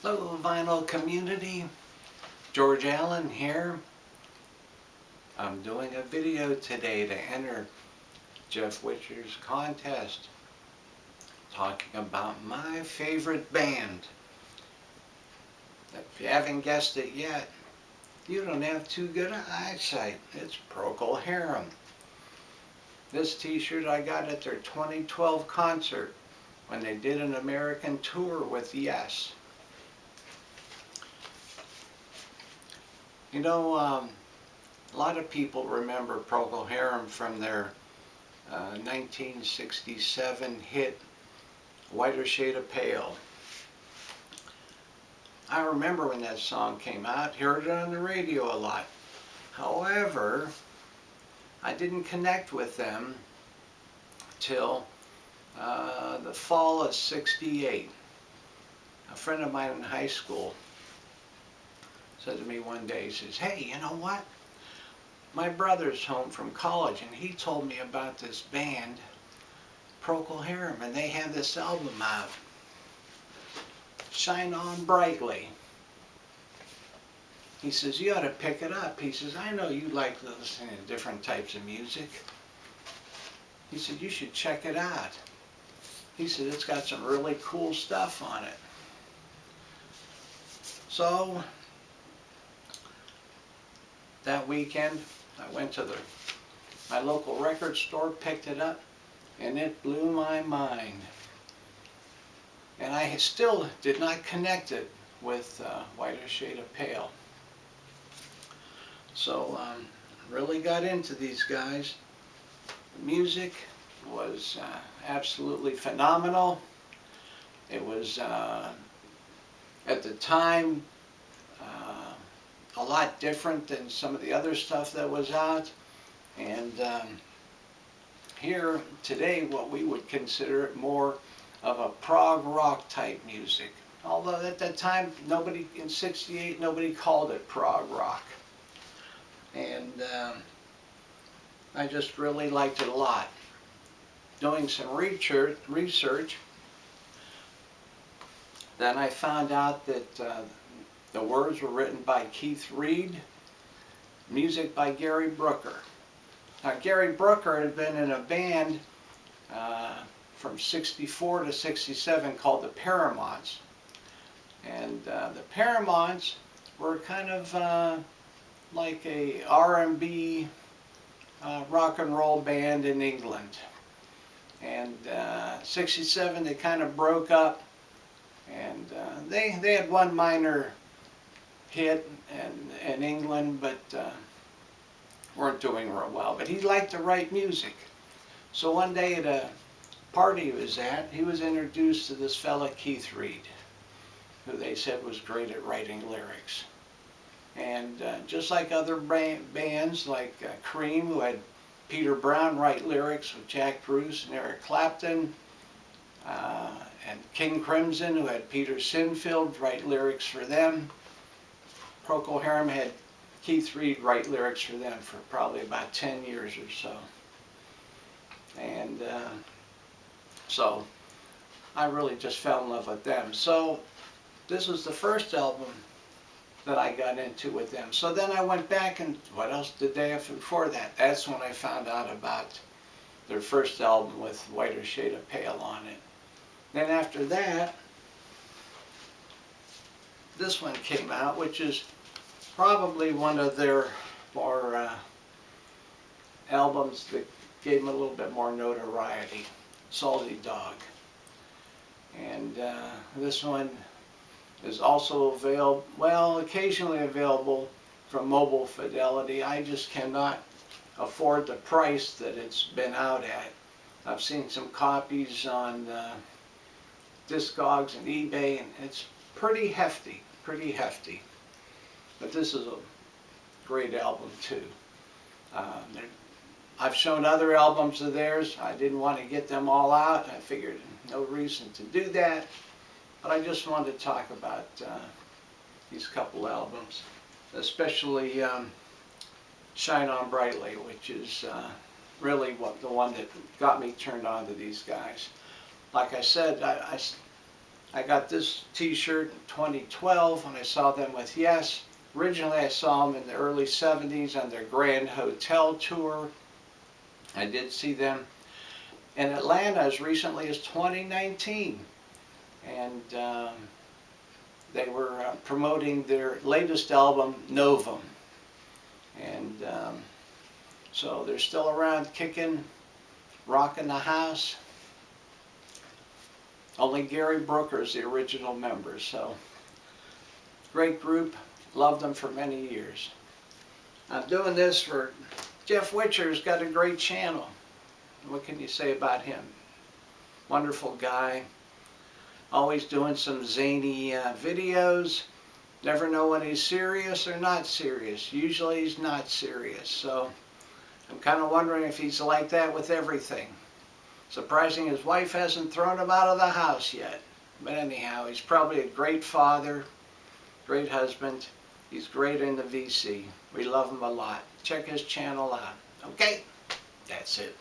Hello vinyl community, George Allen here. I'm doing a video today to enter Jeff Whitcher's contest, talking about my favorite band. If you haven't guessed it yet, you don't have too good an eyesight. It's Procol Harum. This t-shirt I got at their 2012 concert when they did an American tour with Yes. You know, a lot of people remember Procol Harum from their 1967 hit, Whiter Shade of Pale. I remember when that song came out, heard it on the radio a lot. However, I didn't connect with them till the fall of '68. A friend of mine in high school said to me one day, he says, "Hey, you know what? My brother's home from college and he told me about this band, Procol Harum, and they have this album out, Shine On Brightly." He says, "You ought to pick it up." He says, "I know you like listening to different types of music." He said, "You should check it out." He said, "It's got some really cool stuff on it." So that weekend, I went to my local record store, picked it up, and it blew my mind. And I still did not connect it with Whiter Shade of Pale. So really got into these guys. The music was absolutely phenomenal. It was, at the time, a lot different than some of the other stuff that was out. And here today, what we would consider more of a prog rock type music. Although at that time, in '68, nobody called it prog rock. And I just really liked it a lot. Doing some research, then I found out that the words were written by Keith Reed, music by Gary Brooker. Now, Gary Brooker had been in a band from '64 to '67 called the Paramounts. And the Paramounts were kind of like a R&B rock and roll band in England. And '67 they kind of broke up, and they had one minor hit in England, but weren't doing real well. But he liked to write music. So one day at a party he was at, he was introduced to this fella Keith Reed, who they said was great at writing lyrics. And just like other bands like Cream, who had Peter Brown write lyrics with Jack Bruce and Eric Clapton, and King Crimson, who had Peter Sinfield write lyrics for them, Procol Harum had Keith Reed write lyrics for them for probably about 10 years or so. And so I really just fell in love with them. So this was the first album that I got into with them. So then I went back, and what else did they have before that? That's when I found out about their first album with Whiter Shade of Pale on it. Then after that, this one came out, which is probably one of their more albums that gave them a little bit more notoriety, Salty Dog. And this one is also available, well, occasionally available from Mobile Fidelity. I just cannot afford the price that it's been out at. I've seen some copies on Discogs and eBay, and it's pretty hefty, But this is a great album too. I've shown other albums of theirs. I didn't want to get them all out. I figured no reason to do that. But I just wanted to talk about these couple albums, especially Shine On Brightly, which is really the one that got me turned on to these guys. Like I said, I I got this t-shirt in 2012 when I saw them with Yes. Originally I saw them in the early 70s on their Grand Hotel tour. I did see them in Atlanta as recently as 2019. And they were promoting their latest album, Novum. And so they're still around kicking, rocking the house. Only Gary Brooker is the original member, so great group. Loved them for many years. I'm doing this for Jeff Whitcher's got a great channel. What can you say about him? Wonderful guy. Always doing some zany videos. Never know when he's serious or not serious. Usually he's not serious. So I'm kind of wondering if he's like that with everything. Surprising his wife hasn't thrown him out of the house yet. But anyhow, he's probably a great father, great husband. He's great in the VC. We love him a lot. Check his channel out. Okay, that's it.